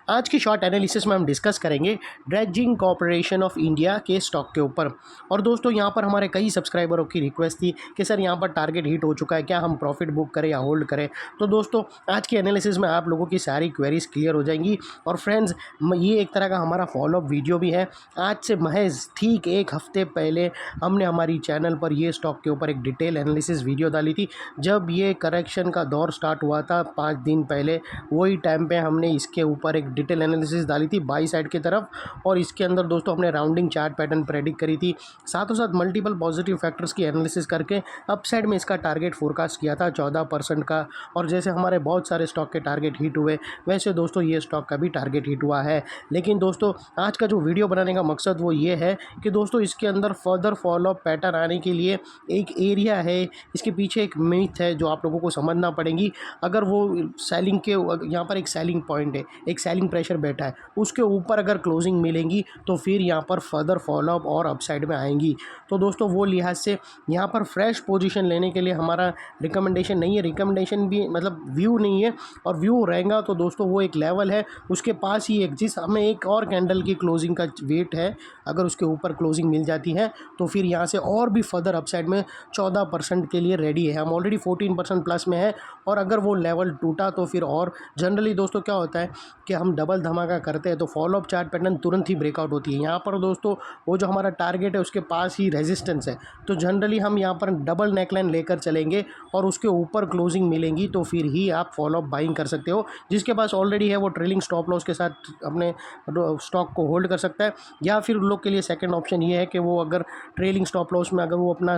आज की short analysis में हम डिस्कस करेंगे ड्रेजिंग कॉरपोरेशन ऑफ इंडिया के स्टॉक के ऊपर। और दोस्तों यहाँ पर हमारे कई सब्सक्राइबरों की रिक्वेस्ट थी कि सर यहाँ पर टारगेट हिट हो चुका है, क्या हम प्रॉफिट बुक करें या होल्ड करें। तो दोस्तों आज की एनालिसिस में आप लोगों की सारी क्वेरीज क्लियर हो जाएंगी। और फ्रेंड्स ये एक तरह का हमारा फॉलोअप वीडियो भी है। आज से महज ठीक एक हफ्ते पहले हमने हमारी चैनल पर ये स्टॉक के ऊपर एक डिटेल एनालिसिस वीडियो डाली थी। जब ये करेक्शन का दौर स्टार्ट हुआ था 5 दिन पहले, वही टाइम पे हमने इसके ऊपर एक डिटेल एनालिसिस डाली थी बाई साइड की तरफ। और इसके अंदर दोस्तों हमने राउंडिंग चार्ट पैटर्न प्रेडिक्ट करी थी, साथों साथ मल्टीपल पॉजिटिव फैक्टर्स की एनालिसिस करके अप साइड में इसका टारगेट फोरकास्ट किया था 14% का। और जैसे हमारे बहुत सारे स्टॉक के टारगेट हिट हुए, वैसे दोस्तों ये स्टॉक का भी टारगेट हिट हुआ है। लेकिन दोस्तों आज का जो वीडियो बनाने का मकसद वो ये है कि दोस्तों इसके अंदर फर्दर फॉलोअप पैटर्न आने के लिए एक एरिया है, इसके पीछे एक मिथ है जो आप लोगों को समझना पड़ेगी। अगर वो सेलिंग के यहाँ पर एक सेलिंग पॉइंट है, एक सेलिंग प्रेशर बैठा है, उसके ऊपर अगर क्लोजिंग मिलेंगी तो फिर यहाँ पर फर्दर फॉलोअप और अपसाइड में आएंगी। तो दोस्तों वो लिहाज से यहाँ पर फ्रेश पोजीशन लेने के लिए हमारा रिकमेंडेशन नहीं है, रिकमेंडेशन भी मतलब व्यू नहीं है। और व्यू रहेगा तो दोस्तों वो एक लेवल है, उसके पास ही एग्जिस्ट, हमें एक और कैंडल की क्लोजिंग का वेट है। अगर उसके ऊपर क्लोजिंग मिल जाती है तो फिर यहाँ से और भी फर्दर अपसाइड में 14% के लिए रेडी है। हम ऑलरेडी 14% प्लस में है, और अगर वो लेवल टूटा तो फिर और जनरली दोस्तों क्या होता है कि हम डबल धमाका करते हैं तो फॉलोअप चार्ट पैटर्न तुरंत ही ब्रेकआउट होती है। यहाँ पर दोस्तों वो जो हमारा टारगेट है उसके पास ही रेजिस्टेंस है, तो जनरली हम यहाँ पर डबल नेकलाइन लेकर चलेंगे और उसके ऊपर क्लोजिंग मिलेंगी तो फिर ही आप फॉलोअप बाइंग कर सकते हो। जिसके पास ऑलरेडी है वो ट्रेलिंग स्टॉप लॉस के साथ अपने स्टॉक को होल्ड कर सकता है। या फिर उन लोग के लिए सेकेंड ऑप्शन ये है कि वो अगर ट्रेलिंग स्टॉप लॉस में अगर वो अपना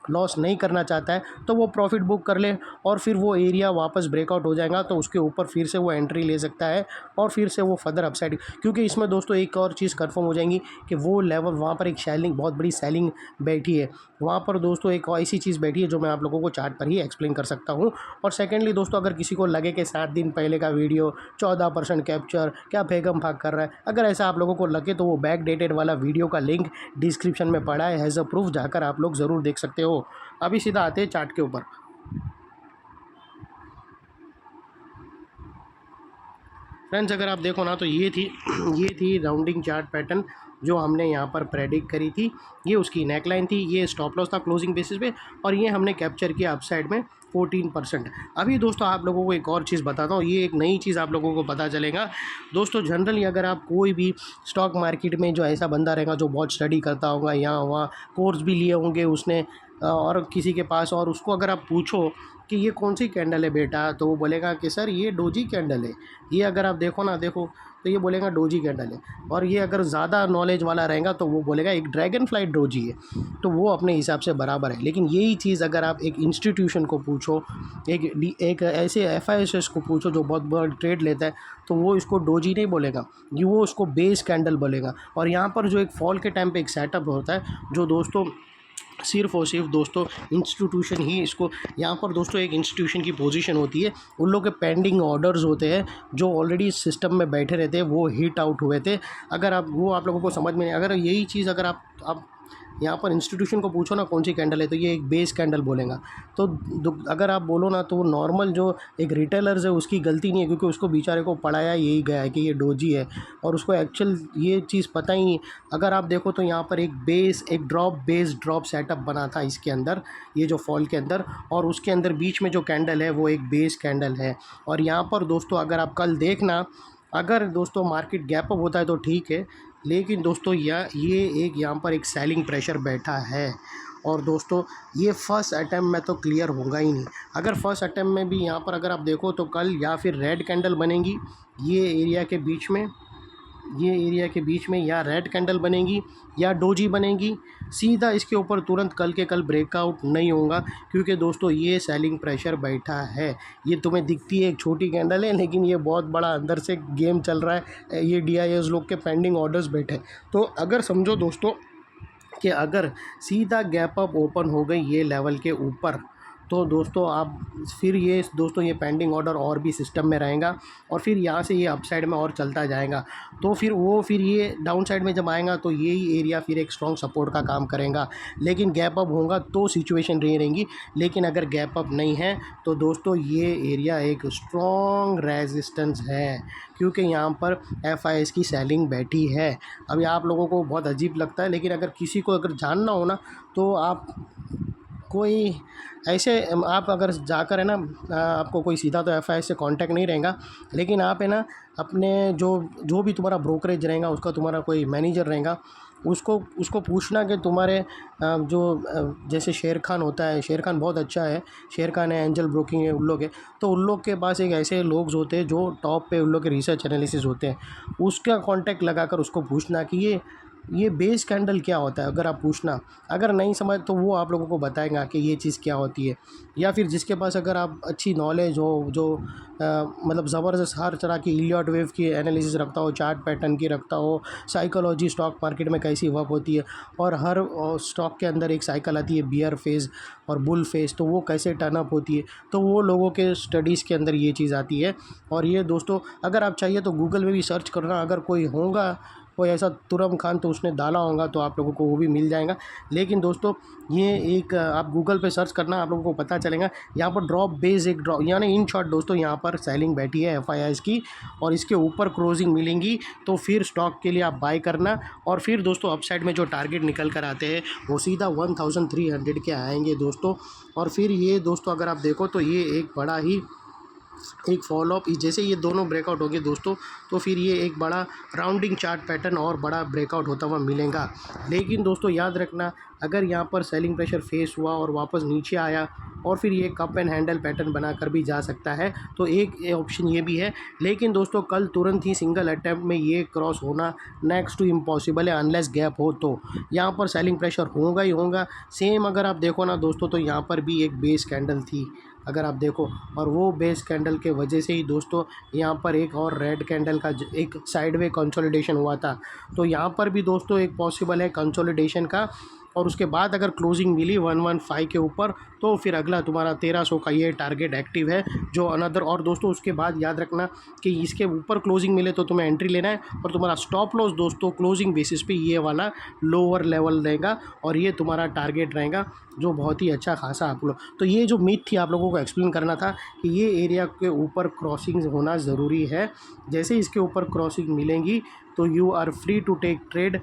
लॉस नहीं करना चाहता है तो वो प्रॉफिट बुक कर ले, और फिर वो एरिया वापस ब्रेकआउट हो जाएगा तो उसके ऊपर फिर से वो एंट्री ले सकता है और फिर से वो फर्दर अपसाइड। क्योंकि इसमें दोस्तों एक और चीज़ कंफर्म हो जाएंगी कि वो लेवल वहाँ पर एक सेलिंग, बहुत बड़ी सेलिंग बैठी है वहाँ पर दोस्तों। एक ऐसी चीज़ बैठी है जो मैं आप लोगों को चार्ट पर ही एक्सप्लेन कर सकता हूँ। और सेकेंडली दोस्तों अगर किसी को लगे कि 7 दिन पहले का वीडियो 14% कैप्चर क्या फेगम भाग कर रहा है, अगर ऐसा आप लोगों को लगे तो वो बैक डेटेड वाला वीडियो का लिंक डिस्क्रिप्शन में पड़ा है, एज अ प्रूफ जाकर आप लोग ज़रूर देख सकते हो। अभी सीधा आते हैं चार्ट के ऊपर। फ्रेंड्स अगर आप देखो ना तो ये थी राउंडिंग चार्ट पैटर्न जो हमने यहाँ पर प्रेडिक्ट करी थी। ये उसकी नेकलाइन थी, ये स्टॉप लॉस था क्लोजिंग बेसिस पे, और ये हमने कैप्चर किया अपसाइड में 14%। अभी दोस्तों आप लोगों को एक और चीज़ बताता हूँ, ये एक नई चीज़ आप लोगों को पता चलेगा। दोस्तों जनरली अगर आप कोई भी स्टॉक मार्केट में जो ऐसा बंदा रहेगा जो बहुत स्टडी करता होगा, यहाँ वहाँ कोर्स भी लिए होंगे उसने और किसी के पास, और उसको अगर आप पूछो कि ये कौन सी कैंडल है बेटा, तो वो बोलेगा कि सर ये डोजी कैंडल है। ये अगर आप देखो तो ये बोलेगा डोजी कैंडल है। और ये अगर ज़्यादा नॉलेज वाला रहेगा तो वो बोलेगा एक ड्रैगन फ्लाई डोजी है। तो वो अपने हिसाब से बराबर है। लेकिन यही चीज़ अगर आप एक इंस्टीट्यूशन को पूछो, एक ऐसे FIS को पूछो जो बहुत बड़ा ट्रेड लेता है, तो वो इसको डोजी नहीं बोलेगा, ये वो उसको बेस कैंडल बोलेगा। और यहाँ पर जो एक फॉल के टाइम पे एक सेटअप होता है जो दोस्तों सिर्फ और सिर्फ दोस्तों इंस्टीट्यूशन ही इसको, यहाँ पर दोस्तों एक इंस्टीट्यूशन की पोजीशन होती है, उन लोग के पेंडिंग ऑर्डर्स होते हैं जो ऑलरेडी सिस्टम में बैठे रहते हैं, वो हिट आउट हुए थे। अगर आप वो आप लोगों को समझ में नहीं, अगर यही चीज़ अगर आप यहाँ पर इंस्टीट्यूशन को पूछो ना कौन सी कैंडल है, तो ये एक बेस कैंडल बोलेगा। तो अगर आप बोलो ना तो नॉर्मल जो एक रिटेलर्स है उसकी गलती नहीं है, क्योंकि उसको बेचारे को पढ़ाया यही गया है कि ये डोजी है और उसको एक्चुअल ये चीज़ पता ही नहीं। अगर आप देखो तो यहाँ पर एक बेस ड्रॉप सेटअप बना था इसके अंदर, ये जो फॉल के अंदर, और उसके अंदर बीच में जो कैंडल है वो एक बेस कैंडल है। और यहाँ पर दोस्तों अगर आप कल देखना, अगर दोस्तों मार्केट गैप अप होता है तो ठीक है, लेकिन दोस्तों ये एक यहाँ पर एक सेलिंग प्रेशर बैठा है। और दोस्तों ये फर्स्ट अटैम्प्ट में तो क्लियर होगा ही नहीं। अगर फर्स्ट अटैम्प्ट में भी यहाँ पर अगर आप देखो तो कल या फिर रेड कैंडल बनेगी ये एरिया के बीच में, या रेड कैंडल बनेगी या डोजी बनेगी, सीधा इसके ऊपर तुरंत कल के कल ब्रेकआउट नहीं होगा, क्योंकि दोस्तों ये सेलिंग प्रेशर बैठा है। ये तुम्हें दिखती है एक छोटी कैंडल है, लेकिन ये बहुत बड़ा अंदर से गेम चल रहा है। ये DIS लोग के पेंडिंग ऑर्डर्स बैठे। तो अगर समझो दोस्तों कि अगर सीधा गैप अप ओपन हो गई ये लेवल के ऊपर, तो दोस्तों आप फिर ये दोस्तों ये पेंडिंग ऑर्डर और भी सिस्टम में रहेगा और फिर यहाँ से ये अप साइड में और चलता जाएगा। तो फिर ये डाउन साइड में जब आएगा तो यही एरिया फिर एक स्ट्रॉन्ग सपोर्ट का काम करेगा। लेकिन गैप अप होगा तो सिचुएशन रही रहेंगी, लेकिन अगर गैप अप नहीं है तो दोस्तों ये एरिया एक स्ट्रॉन्ग रेजिस्टेंस है, क्योंकि यहाँ पर FIS की सेलिंग बैठी है। अभी आप लोगों को बहुत अजीब लगता है, लेकिन अगर किसी को अगर जानना हो ना तो आप कोई ऐसे आप अगर जाकर है ना आपको कोई सीधा तो FIS से कांटेक्ट नहीं रहेगा, लेकिन आप है ना अपने जो भी तुम्हारा ब्रोकरेज रहेगा उसका तुम्हारा कोई मैनेजर रहेगा, उसको पूछना कि तुम्हारे जैसे शेर खान होता है, शेर खान बहुत अच्छा है, शेर खान है, एंजल ब्रोकिंग है, उन लोग है, तो उन लोग के पास एक ऐसे लोग होते हैं जो टॉप पे उन लोग के रिसर्च एनालिसिस होते हैं, उसका कांटेक्ट लगाकर उसको पूछना कि ये बेस कैंडल क्या होता है। अगर आप पूछना, अगर नहीं समझ तो वो आप लोगों को बताएगा कि ये चीज़ क्या होती है। या फिर जिसके पास अगर आप अच्छी नॉलेज हो, जो मतलब ज़बरदस्त हर तरह की इलियट वेव की एनालिसिस रखता हो, चार्ट पैटर्न की रखता हो, साइकोलॉजी स्टॉक मार्केट में कैसी वर्क होती है, और हर स्टॉक के अंदर एक साइकिल आती है बियर फेज़ और बुल फेज़, तो वो कैसे टर्न अप होती है, तो वो लोगों के स्टडीज़ के अंदर ये चीज़ आती है। और ये दोस्तों अगर आप चाहिए तो गूगल में भी सर्च करना, अगर कोई ऐसा तुरम खान तो उसने डाला होगा तो आप लोगों को वो भी मिल जाएगा। लेकिन दोस्तों ये एक आप गूगल पे सर्च करना, आप लोगों को पता चलेगा। यहाँ पर ड्रॉप बेस एक ड्रॉप, यानी इन शॉर्ट दोस्तों यहाँ पर सेलिंग बैठी है FIS की, और इसके ऊपर क्लोजिंग मिलेंगी तो फिर स्टॉक के लिए आप बाय करना। और फिर दोस्तों अपसाइड में जो टारगेट निकल कर आते हैं वो सीधा 1300 के आएंगे दोस्तों। और फिर ये दोस्तों अगर आप देखो तो ये एक बड़ा ही एक फॉलो अप, जैसे ये दोनों ब्रेकआउट हो गए दोस्तों, तो फिर ये एक बड़ा राउंडिंग चार्ट पैटर्न और बड़ा ब्रेकआउट होता हुआ मिलेगा। लेकिन दोस्तों याद रखना, अगर यहाँ पर सेलिंग प्रेशर फेस हुआ और वापस नीचे आया और फिर ये कप एंड हैंडल पैटर्न बनाकर भी जा सकता है, तो एक ऑप्शन ये भी है। लेकिन दोस्तों कल तुरंत ही सिंगल अटैम्प्ट में ये क्रॉस होना नेक्स्ट टू इम्पॉसिबल है, अनलेस गैप हो तो यहाँ पर सेलिंग प्रेशर होगा ही होगा। सेम अगर आप देखो ना दोस्तों तो यहाँ पर भी एक बेस कैंडल थी अगर आप देखो, और वो बेस कैंडल के वजह से ही दोस्तों यहाँ पर एक और रेड कैंडल का एक साइडवे कंसोलिडेशन हुआ था। तो यहाँ पर भी दोस्तों एक पॉसिबल है कंसोलिडेशन का, और उसके बाद अगर क्लोजिंग मिली 115 के ऊपर तो फिर अगला तुम्हारा 1300 का ये टारगेट एक्टिव है जो अनदर। और दोस्तों उसके बाद याद रखना कि इसके ऊपर क्लोजिंग मिले तो तुम्हें एंट्री लेना है, और तुम्हारा स्टॉप लॉस दोस्तों क्लोजिंग बेसिस पे ये वाला लोअर लेवल रहेगा, और ये तुम्हारा टारगेट रहेगा जो बहुत ही अच्छा खासा आप लोग। तो ये जो मीथ थी आप लोगों को एक्सप्लेन करना था कि ये एरिया के ऊपर क्रॉसिंग होना ज़रूरी है। जैसे इसके ऊपर क्रॉसिंग मिलेंगी तो you are free to take trade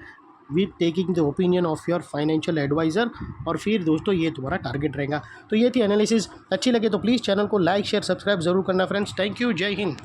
with taking the opinion of your financial adviser, और फिर दोस्तों ये तुम्हारा टारगेट रहेगा। तो ये थी एनालिसिस। अच्छी लगे तो प्लीज़ चैनल को लाइक शेयर सब्सक्राइब ज़रूर करना फ्रेंड्स। थैंक यू, जय हिंद।